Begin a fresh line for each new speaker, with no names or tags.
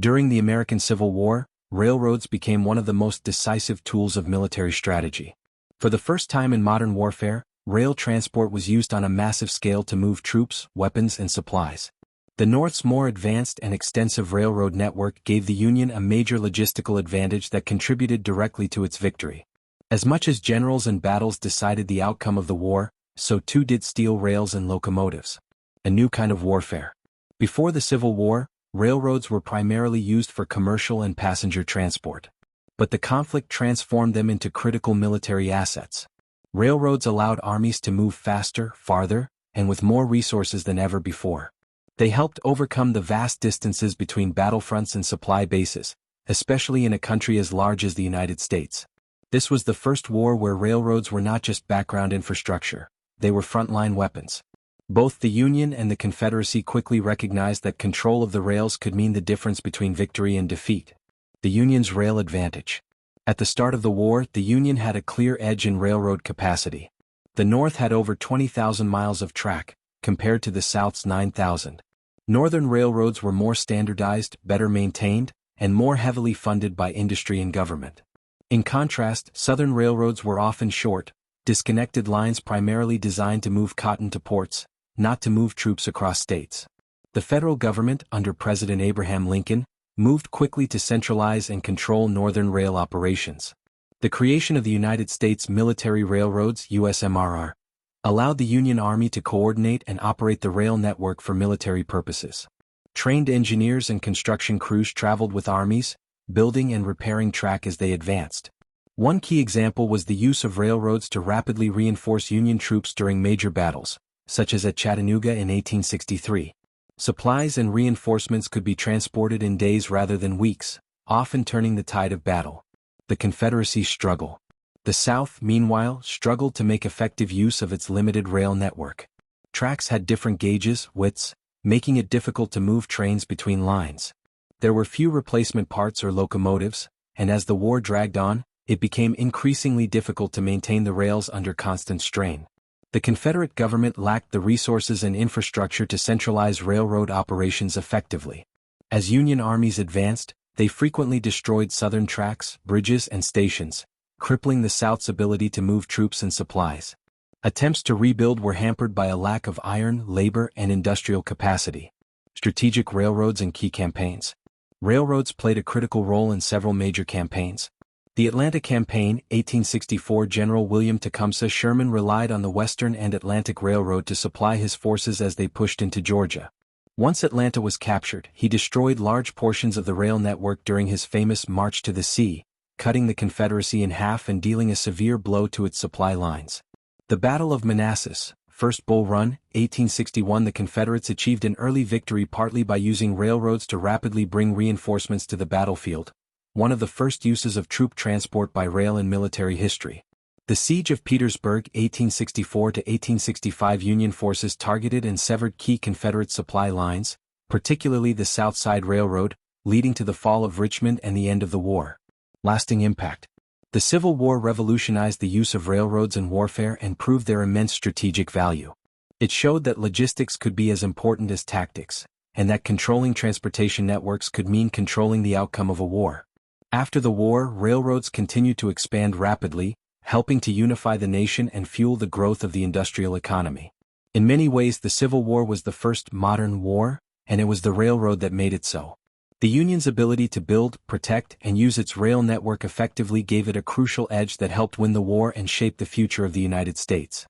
During the American Civil War, railroads became one of the most decisive tools of military strategy. For the first time in modern warfare, rail transport was used on a massive scale to move troops, weapons, and supplies. The North's more advanced and extensive railroad network gave the Union a major logistical advantage that contributed directly to its victory. As much as generals and battles decided the outcome of the war, so too did steel rails and locomotives. A new kind of warfare. Before the Civil War, railroads were primarily used for commercial and passenger transport. But the conflict transformed them into critical military assets. Railroads allowed armies to move faster, farther, and with more resources than ever before. They helped overcome the vast distances between battlefronts and supply bases, especially in a country as large as the United States. This was the first war where railroads were not just background infrastructure, they were frontline weapons. Both the Union and the Confederacy quickly recognized that control of the rails could mean the difference between victory and defeat. The Union's rail advantage. At the start of the war, the Union had a clear edge in railroad capacity. The North had over 20,000 miles of track, compared to the South's 9,000. Northern railroads were more standardized, better maintained, and more heavily funded by industry and government. In contrast, Southern railroads were often short, disconnected lines primarily designed to move cotton to ports, not to move troops across states. The federal government, under President Abraham Lincoln, moved quickly to centralize and control Northern rail operations. The creation of the United States Military Railroads (USMRR) allowed the Union Army to coordinate and operate the rail network for military purposes. Trained engineers and construction crews traveled with armies, building and repairing track as they advanced. One key example was the use of railroads to rapidly reinforce Union troops during major battles, such as at Chattanooga in 1863. Supplies and reinforcements could be transported in days rather than weeks, often turning the tide of battle. The Confederacy's struggle. The South, meanwhile, struggled to make effective use of its limited rail network. Tracks had different gauges, widths, making it difficult to move trains between lines. There were few replacement parts or locomotives, and as the war dragged on, it became increasingly difficult to maintain the rails under constant strain. The Confederate government lacked the resources and infrastructure to centralize railroad operations effectively. As Union armies advanced, they frequently destroyed Southern tracks, bridges, and stations, crippling the South's ability to move troops and supplies. Attempts to rebuild were hampered by a lack of iron, labor, and industrial capacity. Strategic railroads and key campaigns. Railroads played a critical role in several major campaigns. The Atlanta Campaign, 1864. General William Tecumseh Sherman relied on the Western and Atlantic Railroad to supply his forces as they pushed into Georgia. Once Atlanta was captured, he destroyed large portions of the rail network during his famous March to the Sea, cutting the Confederacy in half and dealing a severe blow to its supply lines. The Battle of Manassas, First Bull Run, 1861. The Confederates achieved an early victory partly by using railroads to rapidly bring reinforcements to the battlefield, one of the first uses of troop transport by rail in military history. The Siege of Petersburg, 1864 to 1865. Union forces targeted and severed key Confederate supply lines, particularly the South Side Railroad, leading to the fall of Richmond and the end of the war. Lasting impact. The Civil War revolutionized the use of railroads in warfare and proved their immense strategic value. It showed that logistics could be as important as tactics, and that controlling transportation networks could mean controlling the outcome of a war. After the war, railroads continued to expand rapidly, helping to unify the nation and fuel the growth of the industrial economy. In many ways, the Civil War was the first modern war, and it was the railroad that made it so. The Union's ability to build, protect, and use its rail network effectively gave it a crucial edge that helped win the war and shape the future of the United States.